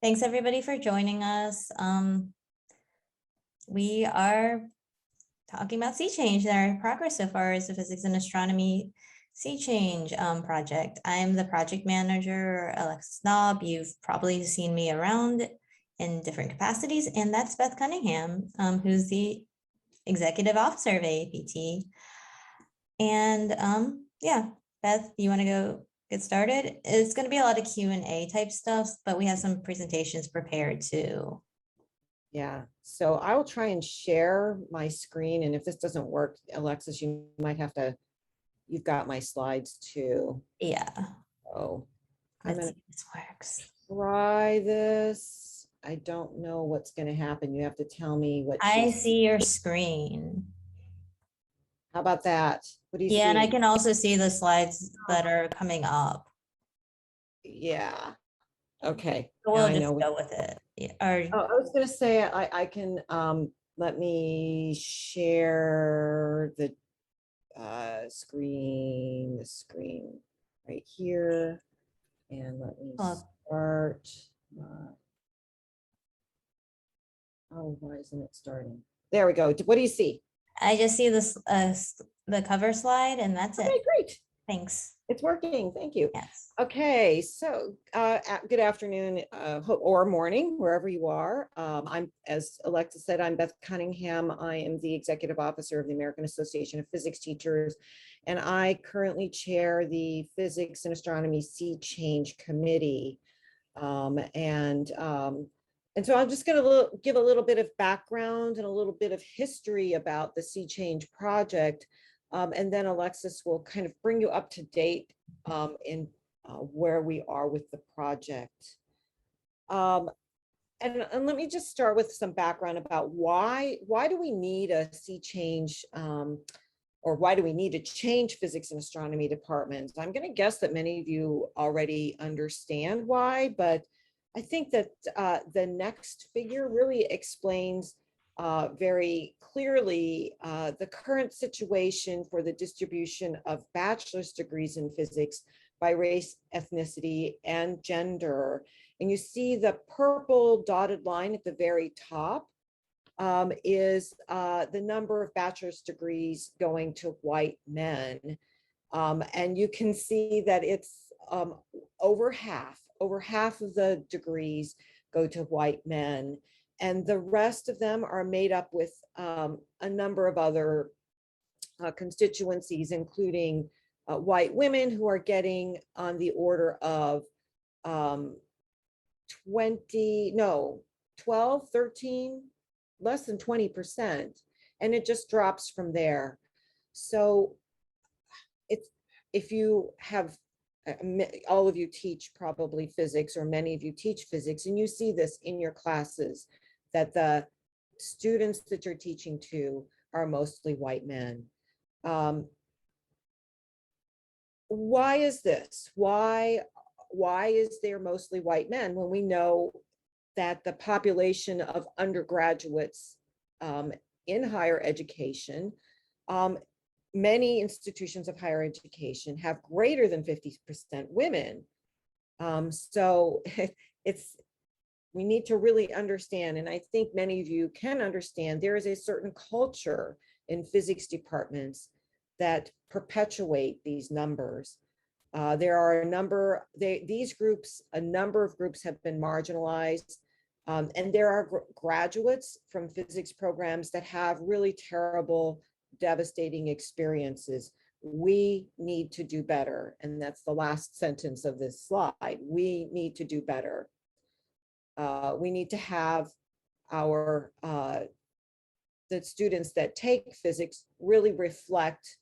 Thanks everybody for joining us. We are talking about sea change and our progress so far as the physics and astronomy sea change project. I'm the project manager, Alexis Knaub. You've probably seen me around in different capacities, and that's Beth Cunningham, who's the executive officer of AAPT. And yeah, Beth, you want to go get started? It's going to be a lot of Q&A type stuff, but we have some presentations prepared too. Yeah, so I will try and share my screen, and if this doesn't work, Alexis, you might have to, you've got my slides too. Yeah. Oh, Let's see if this works. Try this. I don't know what's going to happen. You have to tell me what I see your screen. How about that? What do you see? Yeah, and I can also see the slides that are coming up. Yeah. Okay. So we'll just go with it. Yeah. I was going to say I can let me share the screen right here, and let me start. Oh, why isn't it starting? There we go. What do you see? I just see this the cover slide, and that's it. Okay, great. Thanks. It's working. Thank you. Yes. Okay, so good afternoon or morning, wherever you are. I'm, as Alexis said, I'm Beth Cunningham. I am the executive officer of the American Association of Physics Teachers, and I currently chair the Physics and Astronomy Sea Change Committee. And so I'm just going to give a little bit of background and a little bit of history about the Sea Change project. And then Alexis will kind of bring you up to date in where we are with the project. And let me just start with some background about why do we need a sea change, or why do we need to change physics and astronomy departments? I'm going to guess that many of you already understand why, but I think that the next figure really explains very clearly the current situation for the distribution of bachelor's degrees in physics by race, ethnicity, and gender. And you see the purple dotted line at the very top is the number of bachelor's degrees going to white men. And you can see that it's over half of the degrees go to white men. And the rest of them are made up with a number of other constituencies, including white women who are getting on the order of 12, 13, less than 20%. And it just drops from there. So if you have, all of you teach probably physics, or many of you teach physics, and you see this in your classes, that the students that you're teaching to are mostly white men. Why is this? Why is there mostly white men when we know that the population of undergraduates in higher education, many institutions of higher education have greater than 50% women? So we need to really understand, and I think many of you can understand, there is a certain culture in physics departments that perpetuate these numbers. There are a number of groups have been marginalized, and there are graduates from physics programs that have really terrible, devastating experiences. We need to do better, and that's the last sentence of this slide. We need to do better. We need to have our the students that take physics really reflect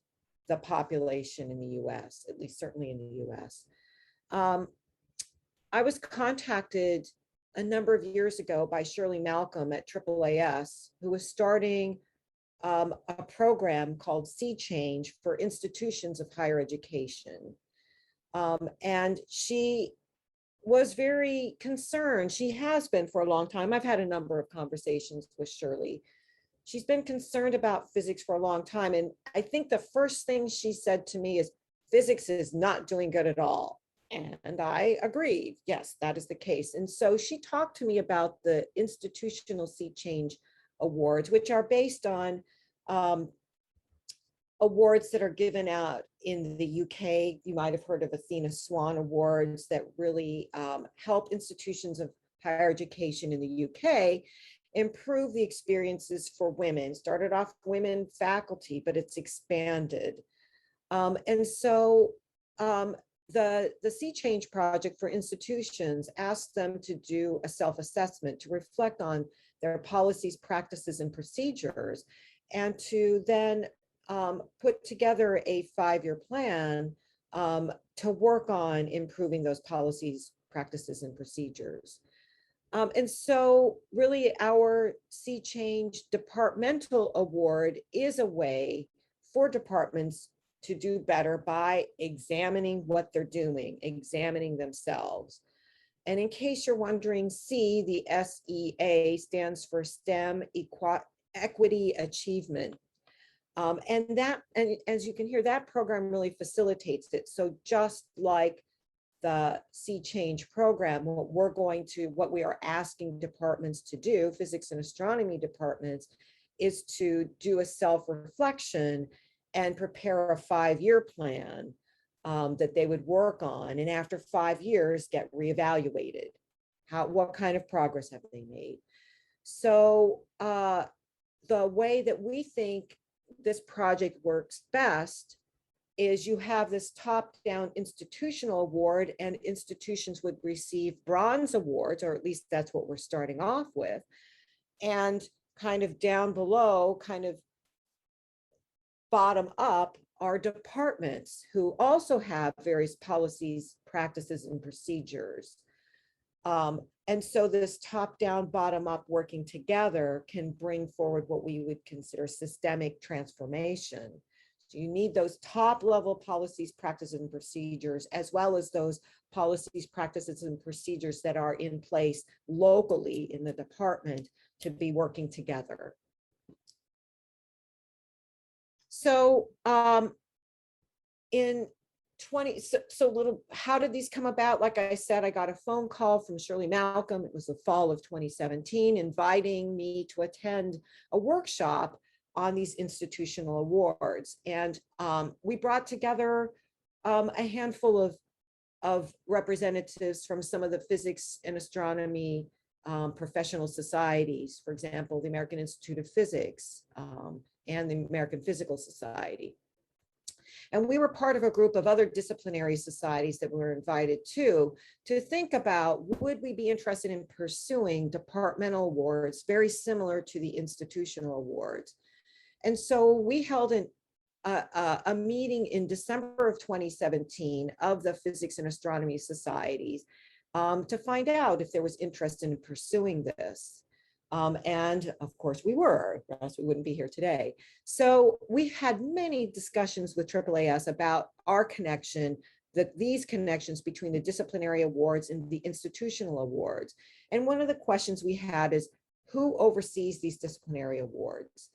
the population in the US, at least certainly in the US. I was contacted a number of years ago by Shirley Malcolm at AAAS, who was starting a program called Sea Change for institutions of higher education. And she was very concerned. She has been for a long time. I've had a number of conversations with Shirley. She's been concerned about physics for a long time. And I think the first thing she said to me is, physics is not doing good at all. And I agreed, yes, that is the case. And so she talked to me about the institutional sea change awards, which are based on awards that are given out in the UK. You might have heard of Athena Swan Awards that really help institutions of higher education in the UK improve the experiences for women. Started off women faculty, but it's expanded. And so the Sea Change Project for institutions asked them to do a self-assessment to reflect on their policies, practices, and procedures, and to then put together a 5-year plan to work on improving those policies, practices, and procedures. And so really our Sea Change Departmental Award is a way for departments to do better by examining what they're doing, examining themselves. And in case you're wondering, C, the SEA stands for STEM Equity Achievement. And as you can hear, that program really facilitates it. So just like the Sea Change program, what we are asking departments to do, physics and astronomy departments, is to do a self-reflection and prepare a 5-year plan that they would work on. And after 5 years, get reevaluated. What kind of progress have they made? So the way that we think this project works best is you have this top-down institutional award, and institutions would receive bronze awards, or at least that's what we're starting off with. And kind of down below, kind of bottom up, are departments who also have various policies, practices, and procedures. And so this top-down, bottom-up working together can bring forward what we would consider systemic transformation. So you need those top-level policies, practices, and procedures, as well as those policies, practices, and procedures that are in place locally in the department to be working together. So how did these come about? Like I said, I got a phone call from Shirley Malcolm. It was the fall of 2017, inviting me to attend a workshop on these institutional awards. And we brought together a handful of representatives from some of the physics and astronomy professional societies, for example, the American Institute of Physics and the American Physical Society. And we were part of a group of other disciplinary societies that we were invited to think about, would we be interested in pursuing departmental awards very similar to the institutional awards? And so we held a meeting in December of 2017 of the Physics and Astronomy Societies to find out if there was interest in pursuing this. And of course we were, or else we wouldn't be here today. So we had many discussions with AAAS about our connection, these connections between the disciplinary awards and the institutional awards. And one of the questions we had is, who oversees these disciplinary awards?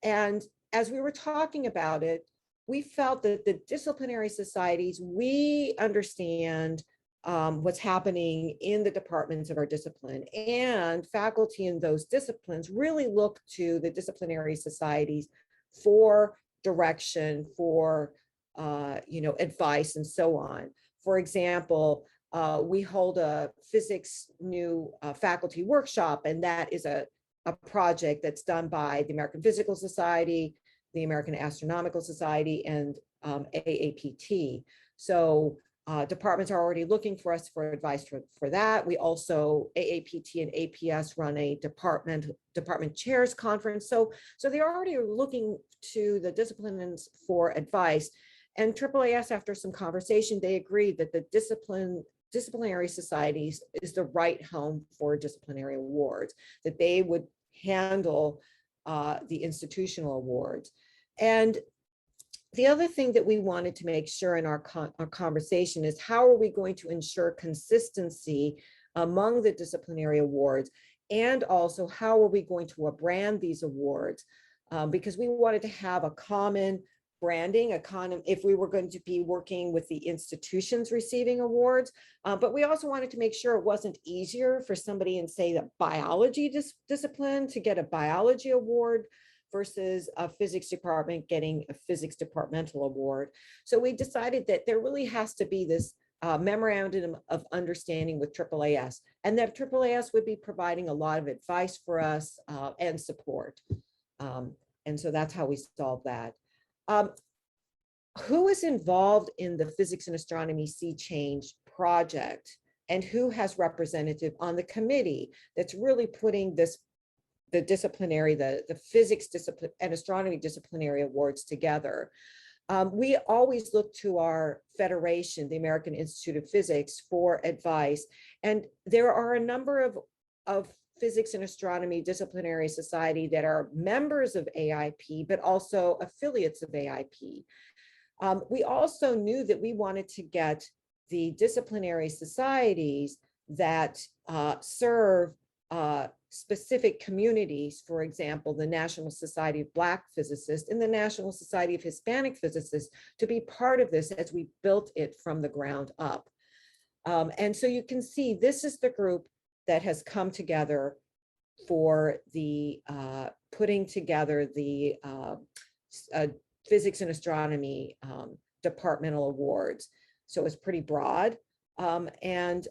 And as we were talking about it, we felt that the disciplinary societies, we understand what's happening in the departments of our discipline, and faculty in those disciplines really look to the disciplinary societies for direction, for advice, and so on. For example, we hold a physics new faculty workshop, and that is a project that's done by the American Physical Society, the American Astronomical Society, and AAPT. So departments are already looking for us for advice for that. We also, AAPT and APS run a department chairs conference. So they already are looking to the disciplines for advice. And AAAS, after some conversation, they agreed that the disciplinary societies is the right home for disciplinary awards, that they would handle the institutional awards. And the other thing that we wanted to make sure in our conversation is, how are we going to ensure consistency among the disciplinary awards? And also, how are we going to brand these awards? Because we wanted to have a common branding, if we were going to be working with the institutions receiving awards, but we also wanted to make sure it wasn't easier for somebody in, say, the biology discipline to get a biology award versus a physics department getting a physics departmental award. So we decided that there really has to be this memorandum of understanding with AAAS, and that AAAS would be providing a lot of advice for us and support. And so that's how we solved that. Who is involved in the Physics and Astronomy Sea Change project, and who has representative on the committee that's really putting this, the disciplinary, the physics discipline and astronomy disciplinary awards together? We always look to our federation, the American Institute of Physics, for advice. And there are a number of physics and astronomy disciplinary society that are members of AIP, but also affiliates of AIP. We also knew that we wanted to get the disciplinary societies that serve specific communities, for example, the National Society of Black Physicists and the National Society of Hispanic Physicists, to be part of this as we built it from the ground up. And so you can see this is the group that has come together for the putting together the physics and astronomy departmental awards. So it's pretty broad, and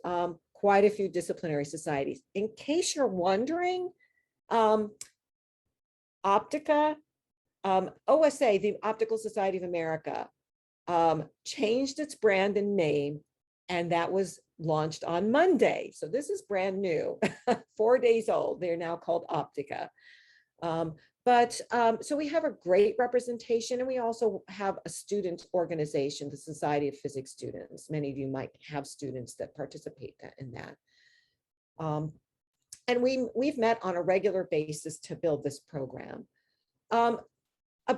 quite a few disciplinary societies. In case you're wondering, Optica, OSA, the Optical Society of America, changed its brand and name, and that was launched on Monday. So this is brand new, 4 days old. They're now called Optica. So we have a great representation, and we also have a student organization, the Society of Physics Students. Many of you might have students that participate in that. And we've met on a regular basis to build this program. A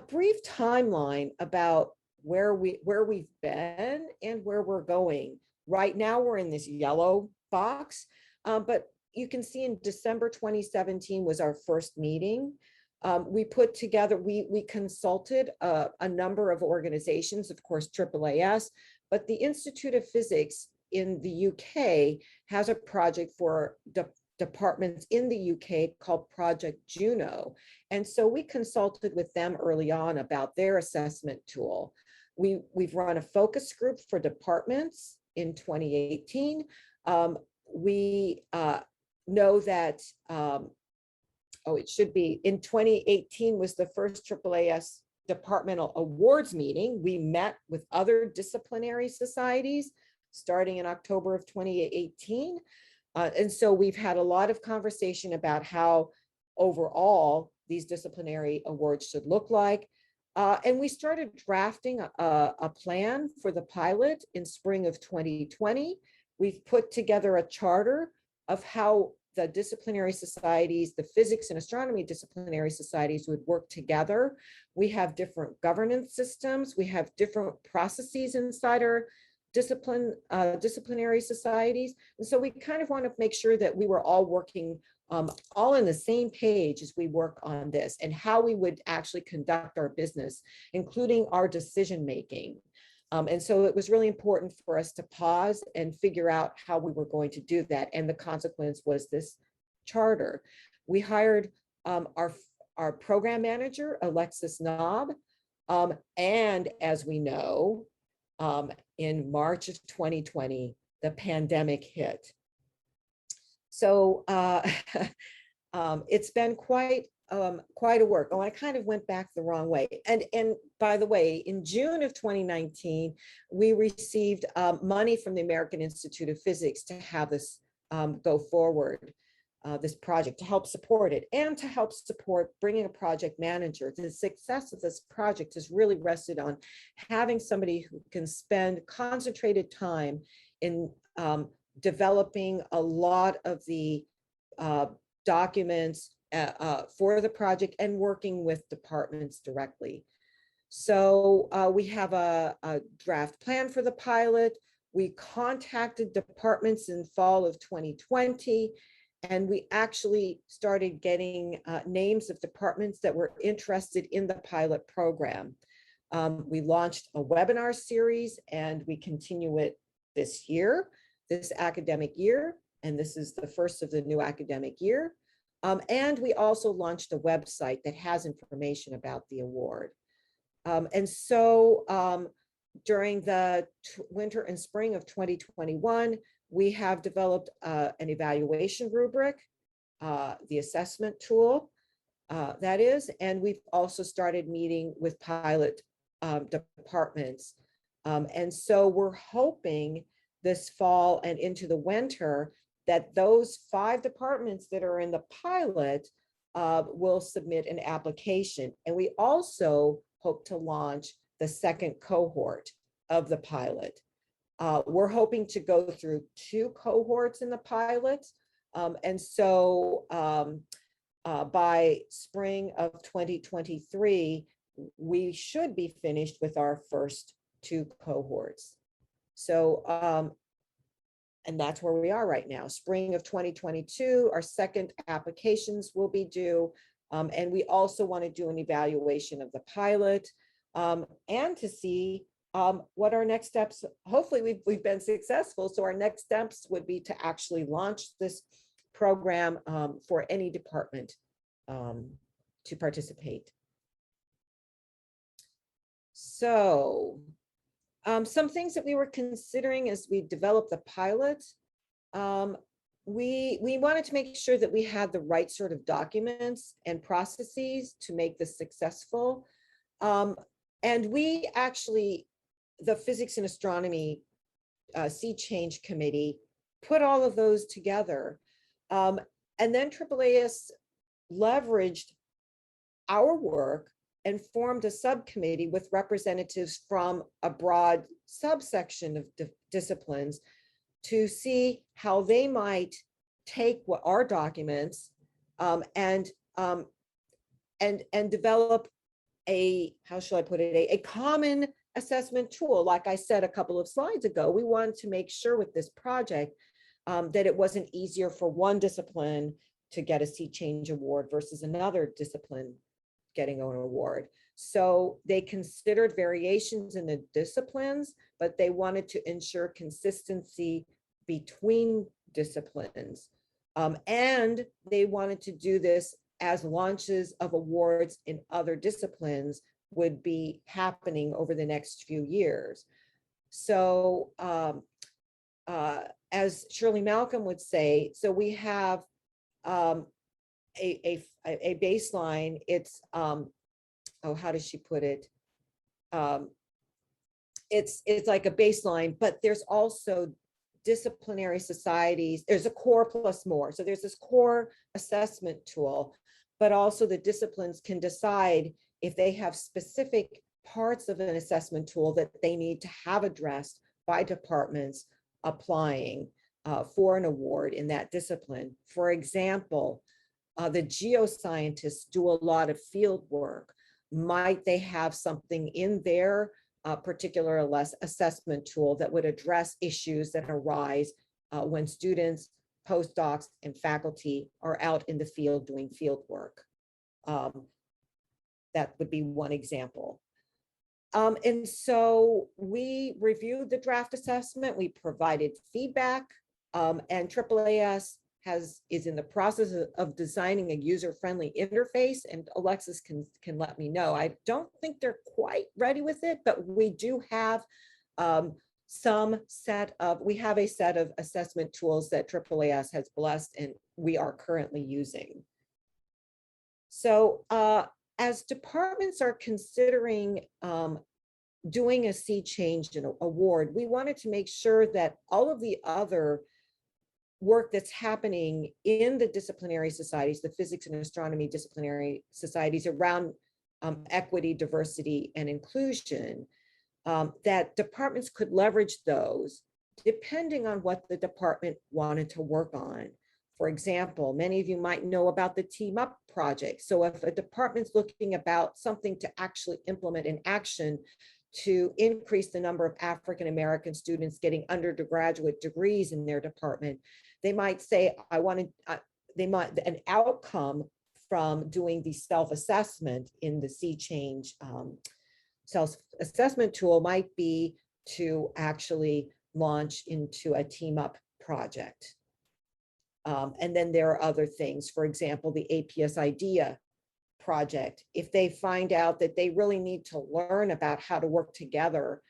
brief timeline about where we've been and where we're going. Right now, we're in this yellow box, but you can see in December 2017 was our first meeting. We put together, we consulted a number of organizations, of course, AAAS, but the Institute of Physics in the UK has a project for departments in the UK called Project Juno. And so we consulted with them early on about their assessment tool. We've run a focus group for departments in 2018. We know that it should be in 2018 was the first AAAS departmental awards meeting. We met with other disciplinary societies starting in October of 2018. And so we've had a lot of conversation about how overall these disciplinary awards should look like. And we started drafting a plan for the pilot in spring of 2020. We've put together a charter of how the disciplinary societies, the physics and astronomy disciplinary societies would work together. We have different governance systems. We have different processes inside our disciplinary societies. And so we kind of want to make sure that we were all working all on the same page as we work on this and how we would actually conduct our business, including our decision-making. And so it was really important for us to pause and figure out how we were going to do that. And the consequence was this charter. We hired our program manager, Alexis Knaub. And as we know, in March of 2020, the pandemic hit. So it's been quite a work. Oh, I kind of went back the wrong way. And by the way, in June of 2019, we received money from the American Institute of Physics to have this go forward, this project, to help support it and to help support bringing a project manager. The success of this project has really rested on having somebody who can spend concentrated time in developing a lot of the documents for the project and working with departments directly. So we have a draft plan for the pilot. We contacted departments in fall of 2020, and we actually started getting names of departments that were interested in the pilot program. We launched a webinar series and we continue it this year, this academic year, and this is the first of the new academic year. And we also launched a website that has information about the award. And so during the winter and spring of 2021, we have developed an evaluation rubric, the assessment tool, that is, and we've also started meeting with pilot departments. And so we're hoping this fall and into the winter that those 5 departments that are in the pilot will submit an application. And we also hope to launch the second cohort of the pilot. We're hoping to go through 2 cohorts in the pilot. And so by spring of 2023, we should be finished with our first 2 cohorts. So, and that's where we are right now. Spring of 2022, our second applications will be due. And we also want to do an evaluation of the pilot and to see what our next steps. Hopefully we've been successful. So our next steps would be to actually launch this program for any department to participate. So some things that we were considering as we developed the pilot, we wanted to make sure that we had the right sort of documents and processes to make this successful. And we actually, the Physics and Astronomy Sea Change Committee, put all of those together. And then AAAS leveraged our work and formed a subcommittee with representatives from a broad subsection of disciplines to see how they might take what our documents and develop a, how shall I put it, a common assessment tool. Like I said a couple of slides ago, we wanted to make sure with this project that it wasn't easier for one discipline to get a Sea Change award versus another discipline getting an award. So they considered variations in the disciplines, but they wanted to ensure consistency between disciplines. And they wanted to do this as launches of awards in other disciplines would be happening over the next few years. So as Shirley Malcolm would say, so we have a baseline. It's oh, how does she put it? It's like a baseline, but there's also disciplinary societies. There's a core plus more. So there's this core assessment tool, but also the disciplines can decide if they have specific parts of an assessment tool that they need to have addressed by departments applying for an award in that discipline. For example, the geoscientists do a lot of field work. Might they have something in their particular assessment tool that would address issues that arise when students, postdocs, and faculty are out in the field doing field work? That would be one example. And so we reviewed the draft assessment, we provided feedback, and AAAS is in the process of designing a user-friendly interface, and Alexis can let me know. I don't think they're quite ready with it, but we do have we have a set of assessment tools that AAAS has blessed and we are currently using. So as departments are considering doing a Sea Change award, we wanted to make sure that all of the other work that's happening in the disciplinary societies, the physics and astronomy disciplinary societies around equity, diversity, and inclusion, that departments could leverage those depending on what the department wanted to work on. For example, many of you might know about the Team Up project. So if a department's looking about something to actually implement in action to increase the number of African-American students getting undergraduate degrees in their department, they might say, an outcome from doing the self-assessment in the Sea Change self-assessment tool might be to actually launch into a team up project. And then there are other things, for example, the APS IDEA project. If they find out that they really need to learn about how to work together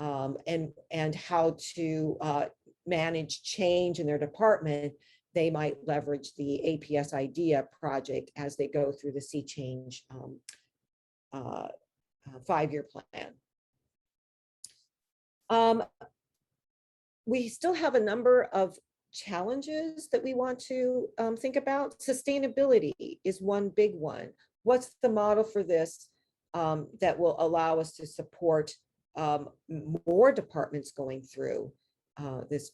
and how to manage change in their department, they might leverage the APS IDEA project as they go through the Sea Change 5-year plan. We still have a number of challenges that we want to think about. Sustainability is one big one. What's the model for this that will allow us to support more departments going through this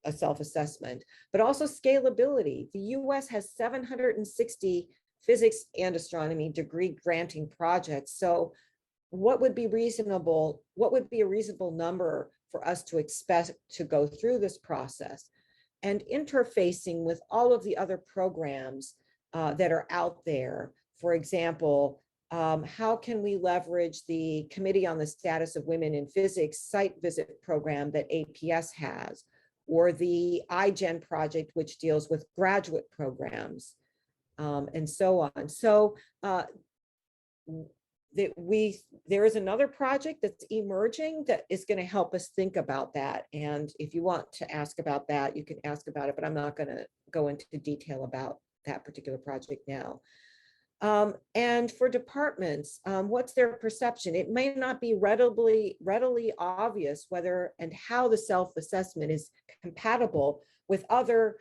self-assessment, but also scalability. The US has 760 physics and astronomy degree granting projects. So what would be reasonable? What would be a reasonable number for us to expect to go through this process? And interfacing with all of the other programs that are out there. For example, how can we leverage the Committee on the Status of Women in Physics site visit program that APS has, or the iGen project, which deals with graduate programs, and so on. So there is another project that's emerging that is going to help us think about that. And if you want to ask about that, you can ask about it, but I'm not going to go into detail about that particular project now. And for departments, what's their perception? It may not be readily obvious whether and how the self-assessment is compatible with other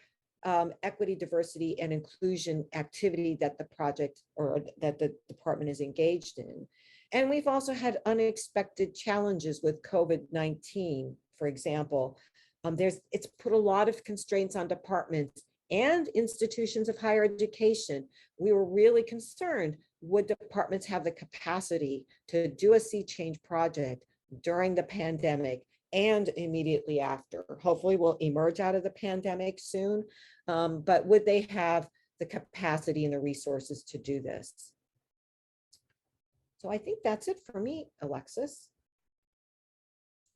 equity, diversity, and inclusion activity that the project or that the department is engaged in. And we've also had unexpected challenges with COVID-19, for example. It's put a lot of constraints on departments and institutions of higher education. We were really concerned, would departments have the capacity to do a Sea Change project during the pandemic and immediately after? Hopefully we'll emerge out of the pandemic soon, but would they have the capacity and the resources to do this? So I think that's it for me, Alexis.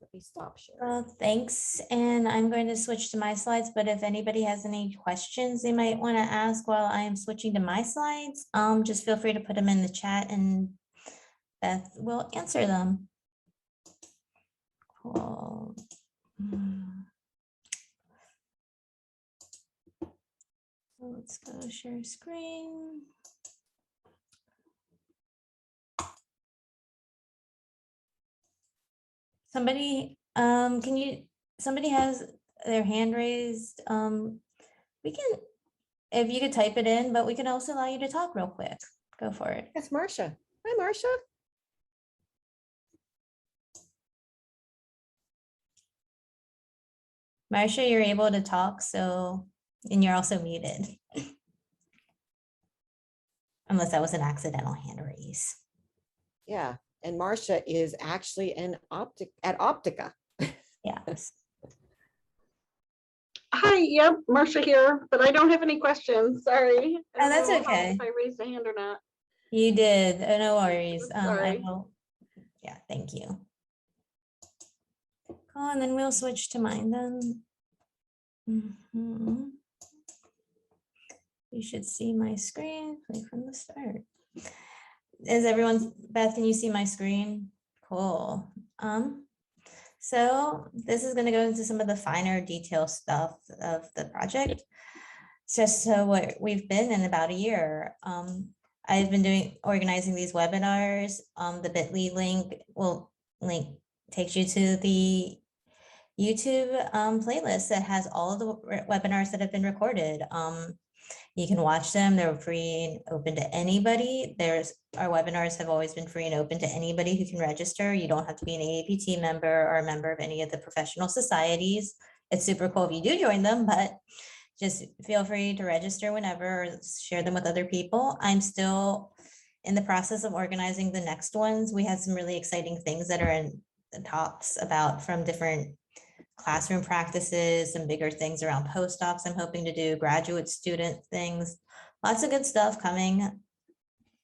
Let me stop sharing. Well, thanks. And I'm going to switch to my slides, but if anybody has any questions they might want to ask while I am switching to my slides, just feel free to put them in the chat and Beth will answer them. Cool. So let's go share screen. Somebody, somebody has their hand raised. We can, if you could type it in, but we can also allow you to talk real quick. Go for it. That's Marcia. Hi, Marcia. Marcia, you're able to talk, so, and you're also muted. Unless that was an accidental hand raise. Yeah, and Marcia is actually at Optica. Yes. Hi, yep, Marcia here, but I don't have any questions. Sorry. Oh, that's I don't know okay. if I raised a hand or not. You did. Oh, no worries. Sorry. Yeah, thank you. Cool, and then we'll switch to mine then. You should see my screen. Play from the start. Is everyone, Beth, can you see my screen? Cool. So this is going to go into some of the finer detail stuff of the project. So what we've been in about a year. I've been organizing these webinars. The bit.ly link takes you to the YouTube playlist that has all of the webinars that have been recorded. You can watch them. They're free and open to anybody. Our webinars have always been free and open to anybody who can register. You don't have to be an AAPT member or a member of any of the professional societies. It's super cool if you do join them, but just feel free to register whenever or share them with other people. I'm still in the process of organizing the next ones. We had some really exciting things that are in the talks about from different classroom practices, some bigger things around postdocs I'm hoping to do, graduate student things, lots of good stuff coming.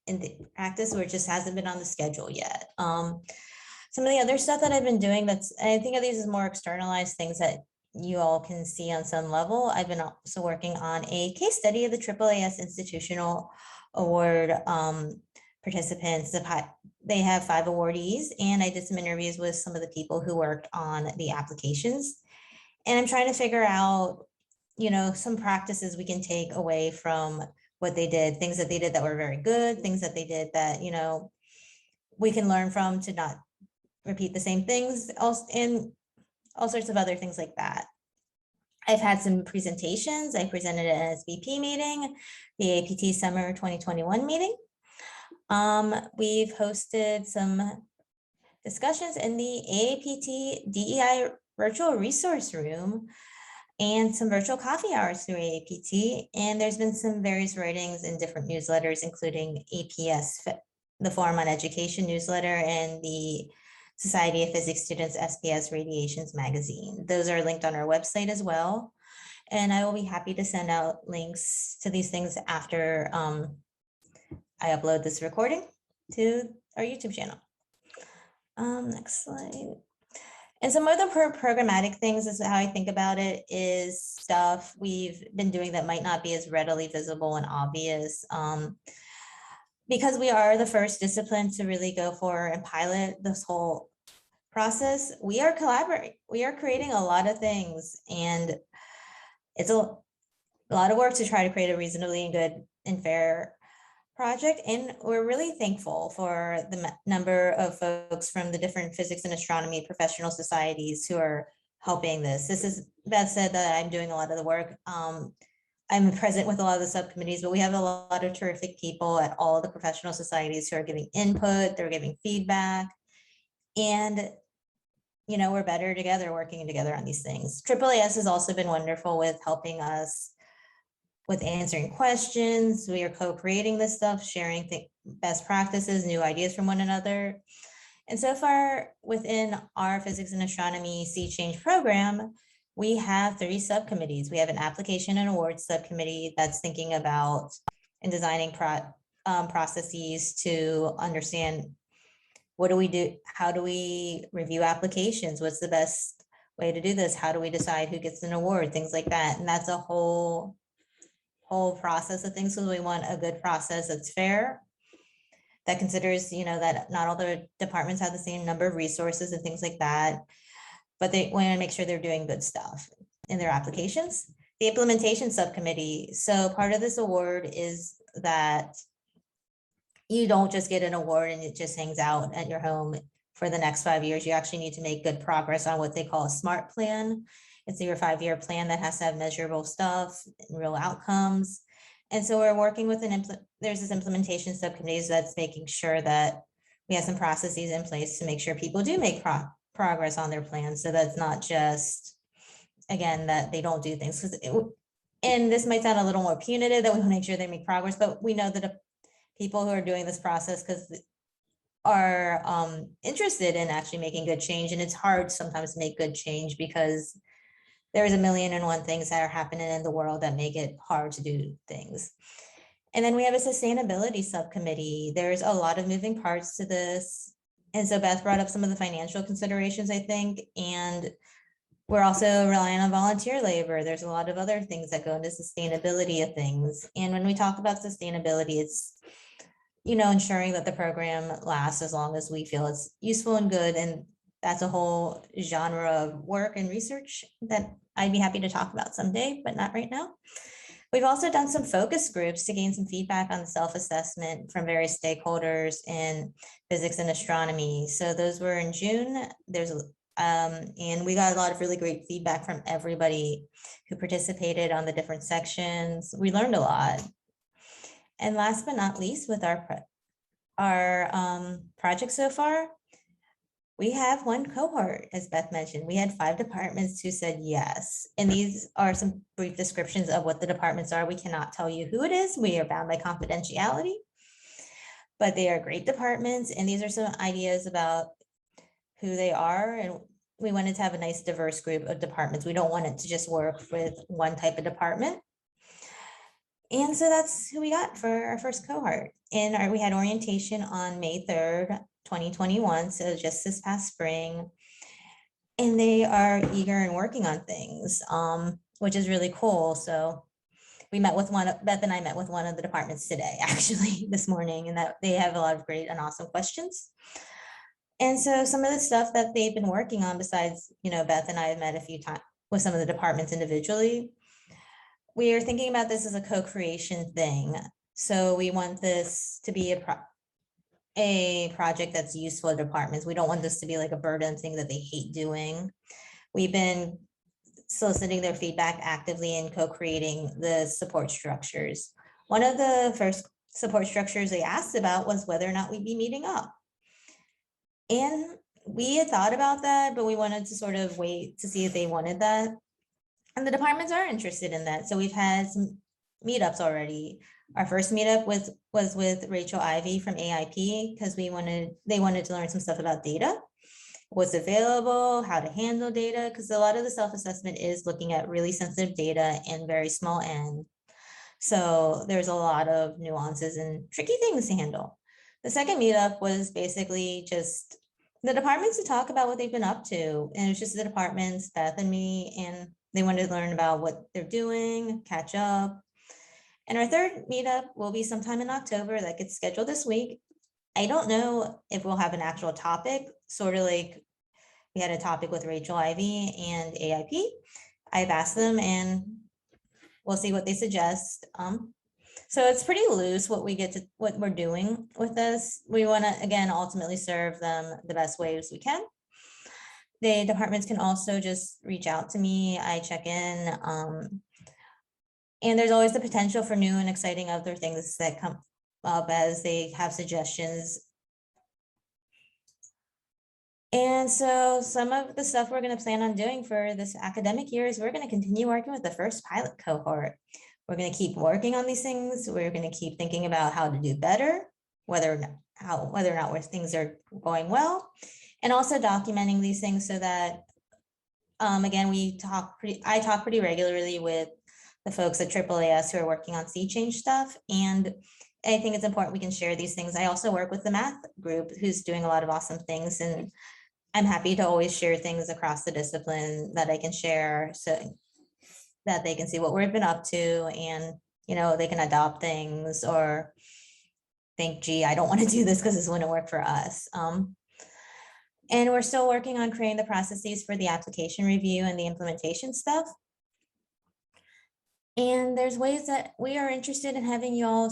in the practice, where it just hasn't been on the schedule yet. Some of the other stuff that I've been doing, I think of these as more externalized things that you all can see on some level. I've been also working on a case study of the AAAS Institutional Award participants. They have 5 awardees, and I did some interviews with some of the people who worked on the applications. And I'm trying to figure out, some practices we can take away from what they did, things that they did that were very good, things that they did that, we can learn from to not repeat the same things, and all sorts of other things like that. I've had some presentations. I presented at an SVP meeting, the AAPT Summer 2021 meeting. We've hosted some discussions in the AAPT DEI virtual resource room and some virtual coffee hours through AAPT. And there's been some various writings in different newsletters, including APS, the Forum on Education newsletter, and the Society of Physics Students SPS Radiations magazine. Those are linked on our website as well. And I will be happy to send out links to these things after I upload this recording to our YouTube channel. Next slide. And some other programmatic things is how I think about it, is stuff we've been doing that might not be as readily visible and obvious. Because we are the first discipline to really go for and pilot this whole process, we are collaborating. We are creating a lot of things, and it's a lot of work to try to create a reasonably good and fair project. And we're really thankful for the number of folks from the different physics and astronomy professional societies who are helping this. This is, Beth said that I'm doing a lot of the work. I'm present with a lot of the subcommittees, but we have a lot of terrific people at all the professional societies who are giving input, they're giving feedback. And, we're better together, working together on these things. AAAS has also been wonderful with helping us with answering questions. We are co-creating this stuff, sharing best practices, new ideas from one another. And so far within our physics and astronomy sea change program, we have 3 subcommittees. We have an application and awards subcommittee that's thinking about and designing processes to understand, what do we do? How do we review applications? What's the best way to do this? How do we decide who gets an award? Things like that. And that's a whole process of things. So we want a good process that's fair, that considers, that not all the departments have the same number of resources and things like that, but they want to make sure they're doing good stuff in their applications. The implementation subcommittee. So part of this award is that you don't just get an award and it just hangs out at your home for the next 5 years. You actually need to make good progress on what they call a SMART plan. It's your 5-year plan that has to have measurable stuff and real outcomes. And so we're working with there's this implementation subcommittee that's making sure that we have some processes in place to make sure people do make progress on their plans. So that's not just, again, that they don't do things. And this might sound a little more punitive, that we want to make sure they make progress, but we know that people who are doing this process are interested in actually making good change. And it's hard sometimes to make good change because there's a million and one things that are happening in the world that make it hard to do things. And then we have a sustainability subcommittee. There's a lot of moving parts to this. And so Beth brought up some of the financial considerations, I think, and we're also relying on volunteer labor. There's a lot of other things that go into sustainability of things. And when we talk about sustainability, it's, ensuring that the program lasts as long as we feel it's useful and good. And that's a whole genre of work and research that I'd be happy to talk about someday, but not right now. We've also done some focus groups to gain some feedback on the self-assessment from various stakeholders in physics and astronomy. So those were in June. And we got a lot of really great feedback from everybody who participated on the different sections. We learned a lot. And last but not least, with our project so far, we have one cohort, as Beth mentioned. We had 5 departments who said yes. And these are some brief descriptions of what the departments are. We cannot tell you who it is. We are bound by confidentiality, but they are great departments. And these are some ideas about who they are. And we wanted to have a nice diverse group of departments. We don't want it to just work with one type of department. And so that's who we got for our first cohort. And we had orientation on May 3rd, 2021, so just this past spring. And they are eager and working on things, which is really cool. So we met with Beth and I met with one of the departments today, actually, this morning, and that they have a lot of great and awesome questions. And so some of the stuff that they've been working on, besides, Beth and I have met a few times with some of the departments individually, we are thinking about this as a co-creation thing. So we want this to be a project that's useful to departments. We don't want this to be like a burden thing that they hate doing. We've been soliciting their feedback actively and co-creating the support structures. One of the first support structures they asked about was whether or not we'd be meeting up. And we had thought about that, but we wanted to sort of wait to see if they wanted that. And the departments are interested in that. So we've had some meetups already. Our first meetup was with Rachel Ivy from AIP because they wanted to learn some stuff about data, what's available, how to handle data, because a lot of the self-assessment is looking at really sensitive data and very small n. So there's a lot of nuances and tricky things to handle. The second meetup was basically just the departments to talk about what they've been up to. And it's just the departments, Beth and me, and they wanted to learn about what they're doing, catch up. And our third meetup will be sometime in October that gets scheduled this week. I don't know if we'll have an actual topic, sort of like we had a topic with Rachel Ivy and AIP. I've asked them and we'll see what they suggest. So it's pretty loose what we're doing with this. We want to, again, ultimately serve them the best ways we can. The departments can also just reach out to me. I check in. And there's always the potential for new and exciting other things that come up as they have suggestions. And so some of the stuff we're going to plan on doing for this academic year is we're going to continue working with the first pilot cohort. We're going to keep working on these things. We're going to keep thinking about how to do better, whether or not where things are going well, and also documenting these things so that, again, I talk pretty regularly with the folks at AAAS who are working on sea change stuff. And I think it's important we can share these things. I also work with the math group who's doing a lot of awesome things. And I'm happy to always share things across the discipline that I can share so that they can see what we've been up to and, they can adopt things or think, gee, I don't want to do this because this wouldn't work for us. And we're still working on creating the processes for the application review and the implementation stuff. And there's ways that we are interested in having you all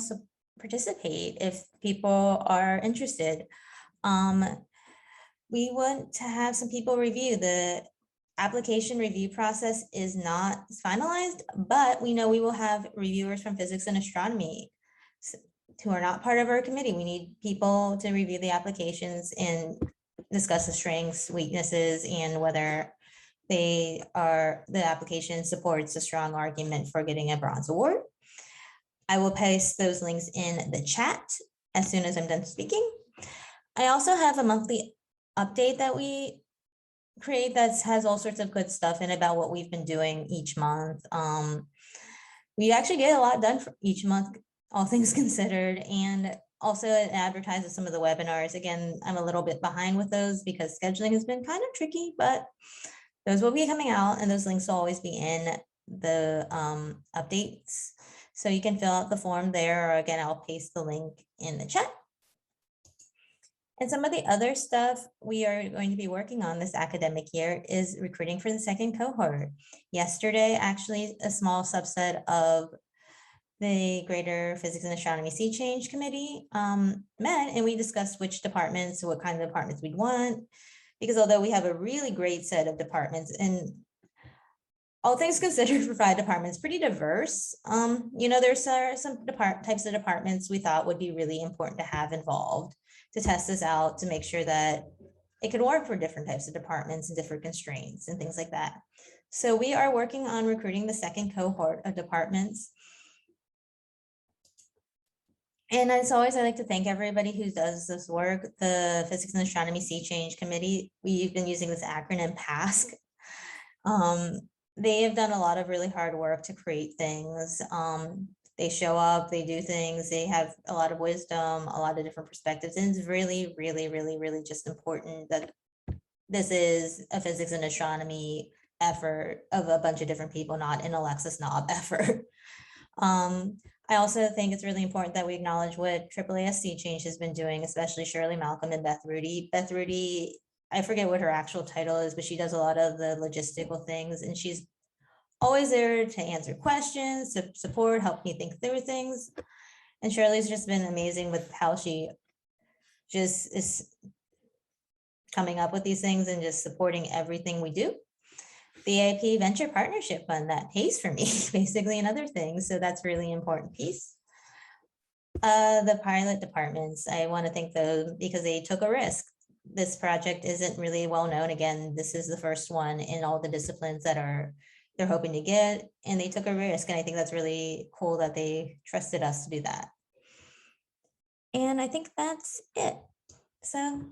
participate if people are interested. We want to have some people review. The application review process is not finalized, but we know we will have reviewers from physics and astronomy who are not part of our committee. We need people to review the applications and discuss the strengths, weaknesses, and whether the application supports a strong argument for getting a bronze award. I will paste those links in the chat as soon as I'm done speaking. I also have a monthly update that we create that has all sorts of good stuff in about what we've been doing each month. We actually get a lot done for each month, all things considered, and also it advertises some of the webinars. Again, I'm a little bit behind with those because scheduling has been kind of tricky, but those will be coming out and those links will always be in the updates. So you can fill out the form there, or again, I'll paste the link in the chat. And some of the other stuff we are going to be working on this academic year is recruiting for the second cohort. Yesterday, actually, a small subset of the Greater Physics and Astronomy Sea Change Committee met, and we discussed which departments, what kind of departments we'd want, because although we have a really great set of departments, and all things considered for 5 departments, pretty diverse. There's some types of departments we thought would be really important to have involved to test this out, to make sure that it could work for different types of departments and different constraints and things like that. So we are working on recruiting the second cohort of departments. And as always, I'd like to thank everybody who does this work. The Physics and Astronomy Sea Change Committee, we've been using this acronym PASC. They have done a lot of really hard work to create things. They show up, they do things, they have a lot of wisdom, a lot of different perspectives. And it's really, really, really, really just important that this is a physics and astronomy effort of a bunch of different people, not an Alexis Knaub effort. I also think it's really important that we acknowledge what AAAS Sea Change has been doing, especially Shirley Malcolm and Beth Rudy. Beth Rudy, I forget what her actual title is, but she does a lot of the logistical things, and she's always there to answer questions, to support, help me think through things. And Shirley's just been amazing with how she just is coming up with these things and just supporting everything we do. The AAP Venture Partnership Fund that pays for me, basically, and other things. So that's really important piece. The pilot departments, I want to thank those because they took a risk. This project isn't really well known. Again, this is the first one in all the disciplines that they're hoping to get, and they took a risk. And I think that's really cool that they trusted us to do that. And I think that's it. So.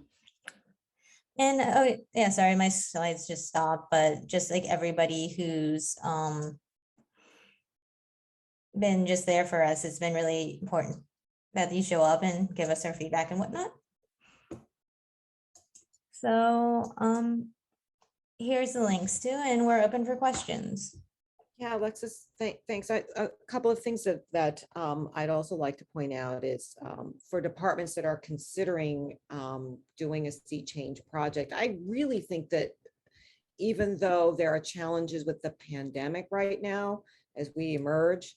And oh yeah, sorry, my slides just stopped, but just like everybody who's been just there for us, it's been really important that you show up and give us our feedback and whatnot. So here's the links to, and we're open for questions. Yeah, Alexis, thanks. A couple of things that I'd also like to point out is for departments that are considering doing a sea change project, I really think that even though there are challenges with the pandemic right now, as we emerge,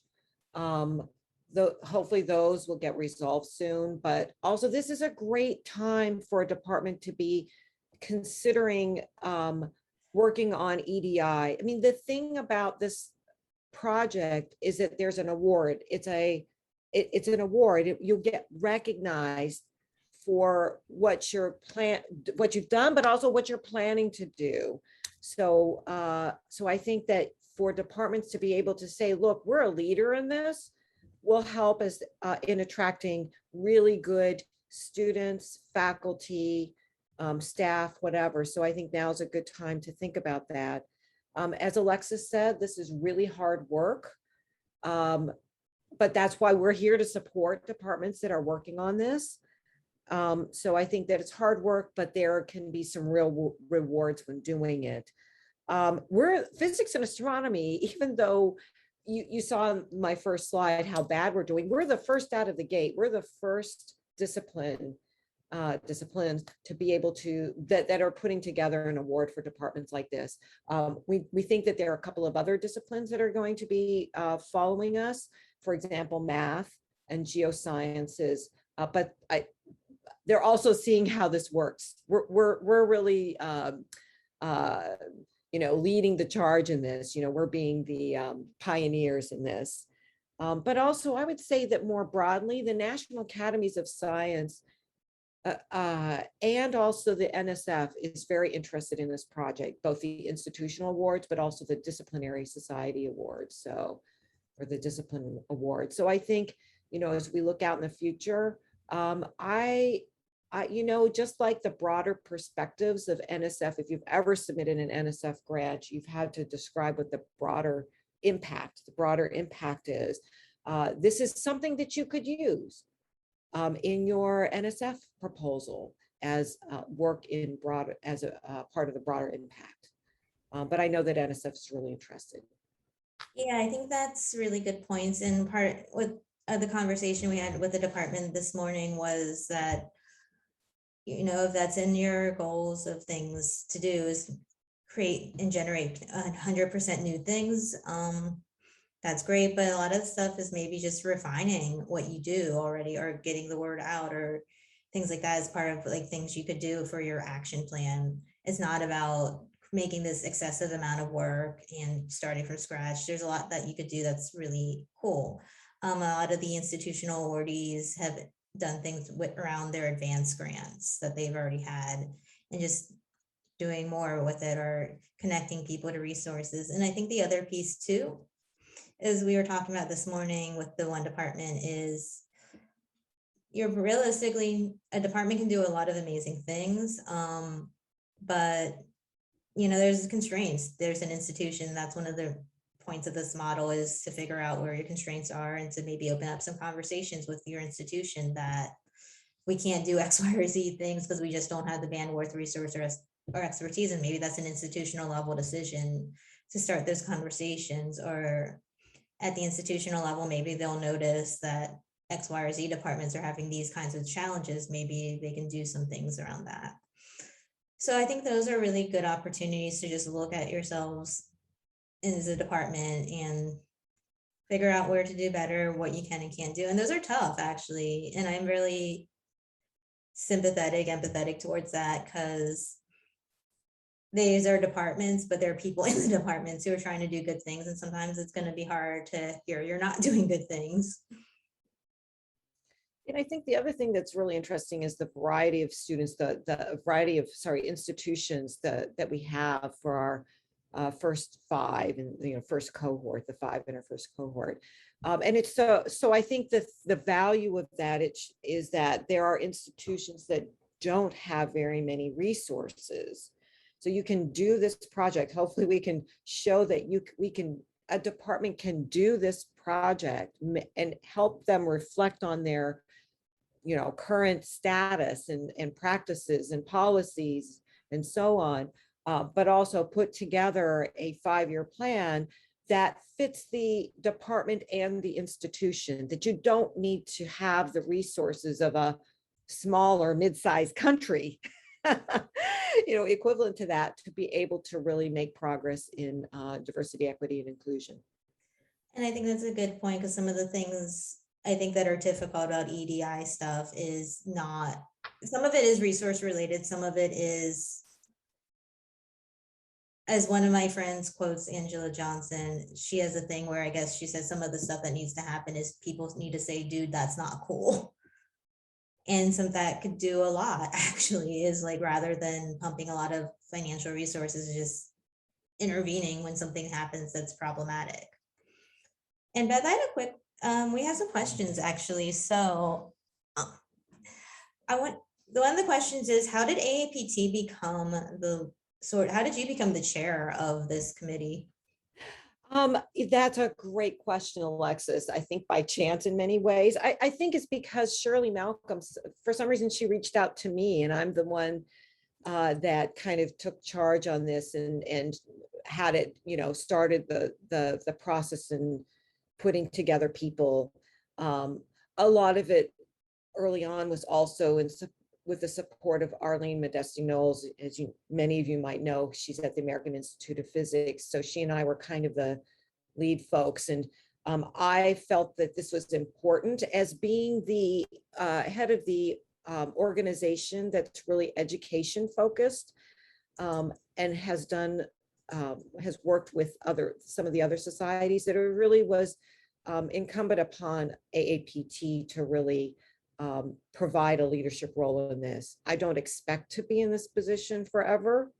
hopefully those will get resolved soon. But also this is a great time for a department to be considering working on EDI. I mean, the thing about this project is that there's an award. It's an award. You'll get recognized for what you've done, but also what you're planning to do. So I think that for departments to be able to say, look, we're a leader in this, will help us in attracting really good students, faculty, staff, whatever. So I think now is a good time to think about that. As Alexis said, this is really hard work, but that's why we're here to support departments that are working on this. So I think that it's hard work, but there can be some real rewards when doing it. We're physics and astronomy, even though you saw in my first slide how bad we're doing, we're the first out of the gate. We're the first disciplines to be able to that are putting together an award for departments like this. We think that there are a couple of other disciplines that are going to be following us, for example, math and geosciences, but they're also seeing how this works. We're really leading the charge in this. We're being the pioneers in this. But also I would say that more broadly, the National Academies of Science and also the NSF is very interested in this project, both the institutional awards, but also the disciplinary society awards, or the discipline award. So I think, as we look out in the future, just like the broader perspectives of NSF, if you've ever submitted an NSF grant, you've had to describe what the broader impact is. This is something that you could use in your NSF proposal as work in as a part of the broader impact. But I know that NSF is really interested. Yeah, I think that's really good points. And part with the conversation we had with the department this morning was that, if that's in your goals of things to do is create and generate 100% new things, that's great. But a lot of stuff is maybe just refining what you do already or getting the word out or things like that as part of like things you could do for your action plan. It's not about making this excessive amount of work and starting from scratch. There's a lot that you could do that's really cool. A lot of the institutional awardees have done things around their advanced grants that they've already had and just doing more with it or connecting people to resources. And I think the other piece too, as we were talking about this morning with the one department, is you're realistically, a department can do a lot of amazing things, but there's constraints. There's an institution, that's one of the points of this model is to figure out where your constraints are and to maybe open up some conversations with your institution that we can't do X, Y, or Z things because we just don't have the bandwidth, resource, or expertise. And maybe that's an institutional level decision to start those conversations. Or at the institutional level, maybe they'll notice that X, Y, or Z departments are having these kinds of challenges. Maybe they can do some things around that. So I think those are really good opportunities to just look at yourselves as a department and figure out where to do better, what you can and can't do. And those are tough, actually. And I'm really sympathetic, empathetic towards that, because these are departments, but there are people in the departments who are trying to do good things. And sometimes it's going to be hard to hear you're not doing good things. And I think the other thing that's really interesting is the variety of students, the variety of, institutions that we have for our first five and, first cohort, the five in our first cohort. And it's so I think that the value of that is that there are institutions that don't have very many resources. So you can do this project. Hopefully we can show that a department can do this project and help them reflect on their current status and practices and policies and so on, but also put together a 5-year plan that fits the department and the institution, that you don't need to have the resources of a small or mid-sized country, equivalent to that, to be able to really make progress in diversity, equity, and inclusion. And I think that's a good point, because some of the things I think that are difficult about EDI stuff is not, some of it is resource related, some of it is, as one of my friends quotes Angela Johnson, she has a thing where I guess she says some of the stuff that needs to happen is people need to say, dude, that's not cool. And some that could do a lot, actually, is like, rather than pumping a lot of financial resources, just intervening when something happens that's problematic. And Beth, I had a quick, we have some questions actually. So one of the questions is, how did AAPT become how did you become the chair of this committee? That's a great question, Alexis. I think by chance in many ways. I think it's because Shirley Malcolm, for some reason, she reached out to me, and I'm the one that kind of took charge on this and had it, started the process and putting together people. A lot of it early on was also with the support of Arlene Modesty-Knowles. As many of you might know, she's at the American Institute of Physics. So she and I were kind of the lead folks. And I felt that this was important as being the head of the organization that's really education focused, and has worked with some of the other societies, that it really was incumbent upon AAPT to really provide a leadership role in this. I don't expect to be in this position forever,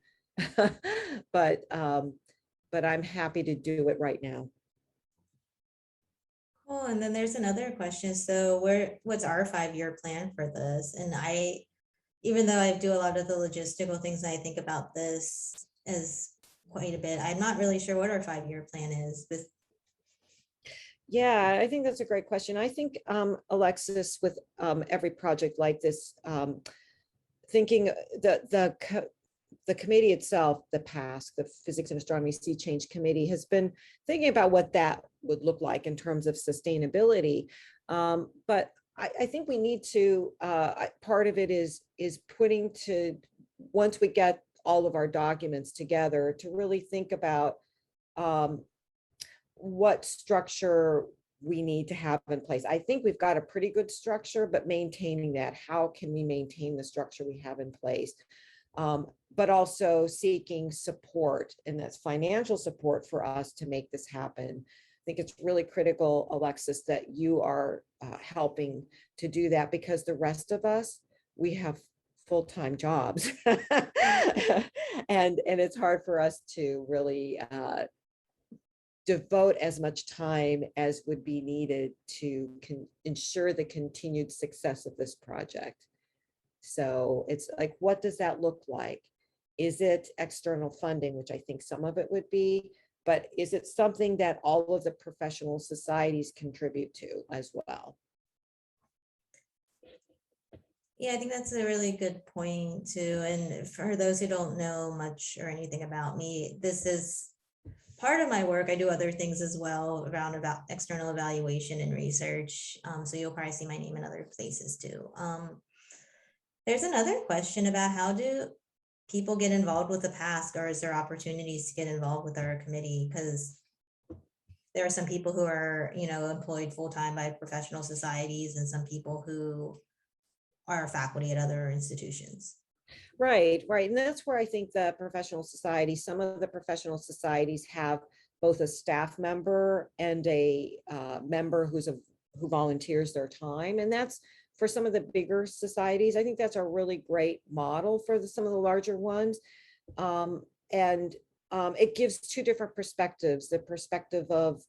but I'm happy to do it right now. Cool. And then there's another question. So what's our 5-year plan for this? And even though I do a lot of the logistical things, I think about this as quite a bit, I'm not really sure what our 5-year plan is. Yeah, I think that's a great question. I think, Alexis, with every project like this, thinking the committee itself, the PASC, the Physics and Astronomy Sea Change Committee, has been thinking about what that would look like in terms of sustainability. But I think we need to, part of it is putting to, once we get all of our documents together, to really think about what structure we need to have in place. I think we've got a pretty good structure, but maintaining that, how can we maintain the structure we have in place? But also seeking support, and that's financial support for us to make this happen. I think it's really critical, Alexis, that you are helping to do that, because the rest of us, we have full-time jobs and it's hard for us to really devote as much time as would be needed to ensure the continued success of this project. So it's like, what does that look like? Is it external funding, which I think some of it would be, but is it something that all of the professional societies contribute to as well? Yeah, I think that's a really good point too. And for those who don't know much or anything about me, this is part of my work. I do other things as well around about external evaluation and research. So you'll probably see my name in other places too. There's another question about how do people get involved with the PASC, or is there opportunities to get involved with our committee? Because there are some people who are, employed full-time by professional societies and some people who are faculty at other institutions. Right. And that's where I think the professional society, some of the professional societies have both a staff member and a member who volunteers their time. And that's for some of the bigger societies. I think that's a really great model for some of the larger ones. It gives two different perspectives, the perspective of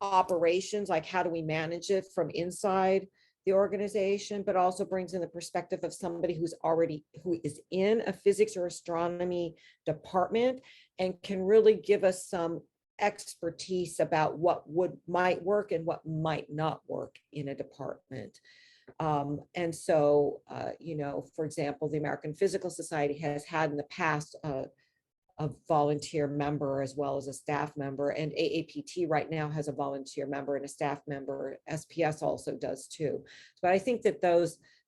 operations, like how do we manage it from inside the organization, but also brings in the perspective of somebody who is in a physics or astronomy department and can really give us some expertise about what might work and what might not work in a department. For example, the American Physical Society has had in the past a volunteer member as well as a staff member, and AAPT right now has a volunteer member and a staff member. SPS also does too. But I think that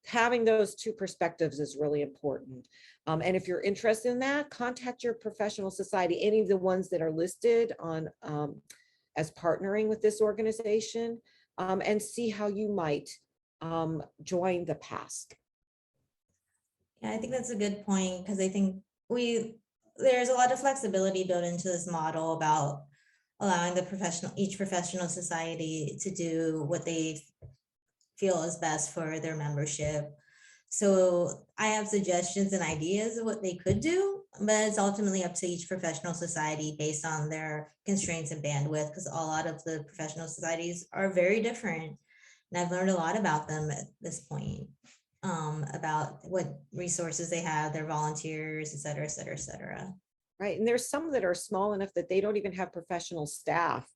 having those two perspectives is really important. And if you're interested in that, contact your professional society, any of the ones that are listed on as partnering with this organization, and see how you might join the PASC. Yeah, I think that's a good point, because I think there's a lot of flexibility built into this model about allowing each professional society to do what they feel is best for their membership. So I have suggestions and ideas of what they could do, but it's ultimately up to each professional society based on their constraints and bandwidth, because a lot of the professional societies are very different. And I've learned a lot about them at this point, about what resources they have, their volunteers, et cetera, et cetera, et cetera. Right. And there's some that are small enough that they don't even have professional staff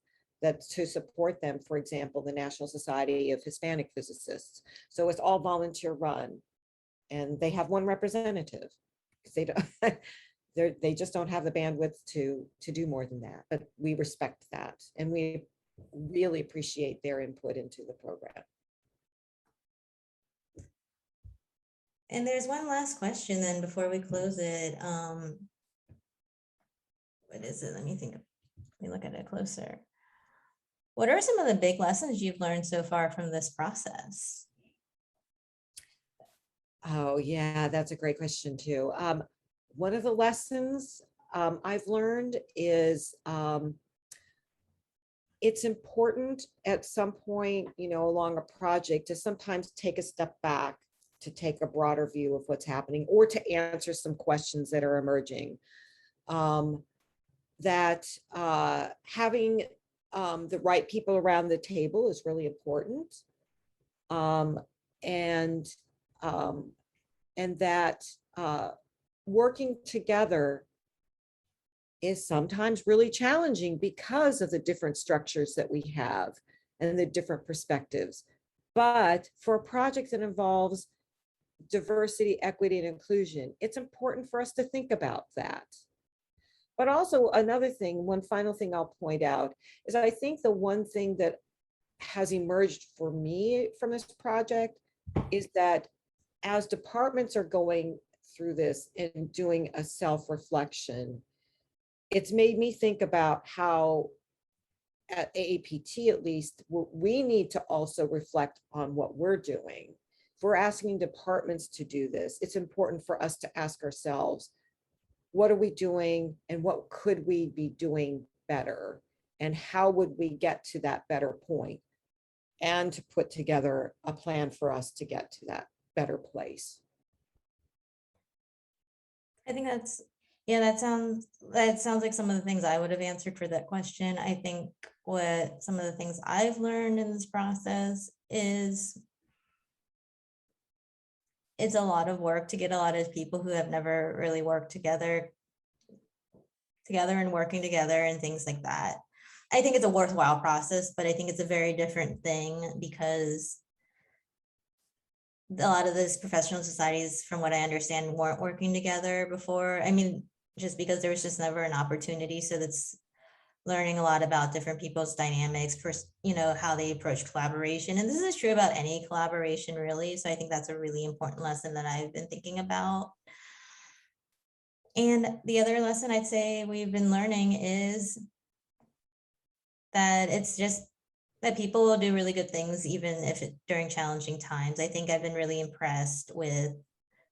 to support them. For example, the National Society of Hispanic Physicists. So it's all volunteer run, and they have one representative because they just don't have the bandwidth to do more than that. But we respect that, and we really appreciate their input into the program. And there's one last question then before we close it. What is it? Let me look at it closer. What are some of the big lessons you've learned so far from this process? Oh, yeah, that's a great question too. One of the lessons I've learned is it's important at some point, along a project, to sometimes take a step back, to take a broader view of what's happening, or to answer some questions that are emerging. Having the right people around the table is really important. And that working together is sometimes really challenging because of the different structures that we have and the different perspectives. But for a project that involves diversity, equity, and inclusion, it's important for us to think about that. But also another thing, one final thing I'll point out is I think the one thing that has emerged for me from this project is that as departments are going through this and doing a self-reflection, it's made me think about how at AAPT, at least, we need to also reflect on what we're doing. If we're asking departments to do this, it's important for us to ask ourselves, what are we doing and what could we be doing better? And how would we get to that better point? And to put together a plan for us to get to that better place. I think that sounds like some of the things I would have answered for that question. I think what some of the things I've learned in this process is it's a lot of work to get a lot of people who have never really worked together together and working together and things like that. I think it's a worthwhile process, but I think it's a very different thing because a lot of those professional societies, from what I understand, weren't working together before. I mean, just because there was just never an opportunity. So that's learning a lot about different people's dynamics, how they approach collaboration. And this is true about any collaboration, really. So I think that's a really important lesson that I've been thinking about. And the other lesson I'd say we've been learning is that it's just that people will do really good things, even if during challenging times. I think I've been really impressed with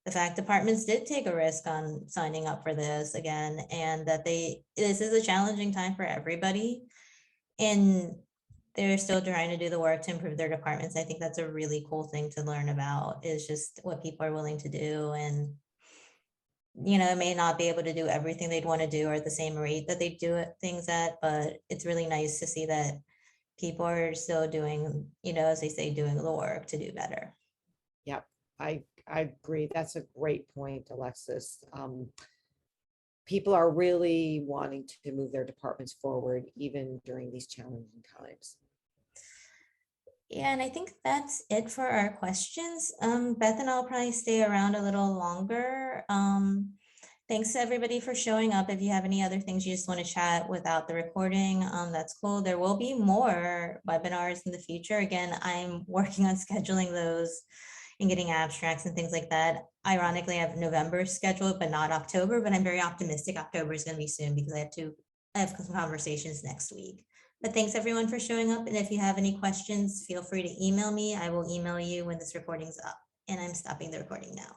the fact departments did take a risk on signing up for this again, and that this is a challenging time for everybody. And they're still trying to do the work to improve their departments. I think that's a really cool thing to learn about, is just what people are willing to do. And may not be able to do everything they'd want to do or at the same rate that they do things at, but it's really nice to see that people are still doing, as they say, doing the work to do better. Yep, I agree. That's a great point, Alexis. People are really wanting to move their departments forward, even during these challenging times. Yeah, and I think that's it for our questions. Beth and I'll probably stay around a little longer. Thanks to everybody for showing up. If you have any other things you just want to chat without the recording, that's cool. There will be more webinars in the future. Again, I'm working on scheduling those and getting abstracts and things like that. Ironically, I have November scheduled, but not October, but I'm very optimistic October is going to be soon because I have some conversations next week. But thanks everyone for showing up. And if you have any questions, feel free to email me. I will email you when this recording's up, and I'm stopping the recording now.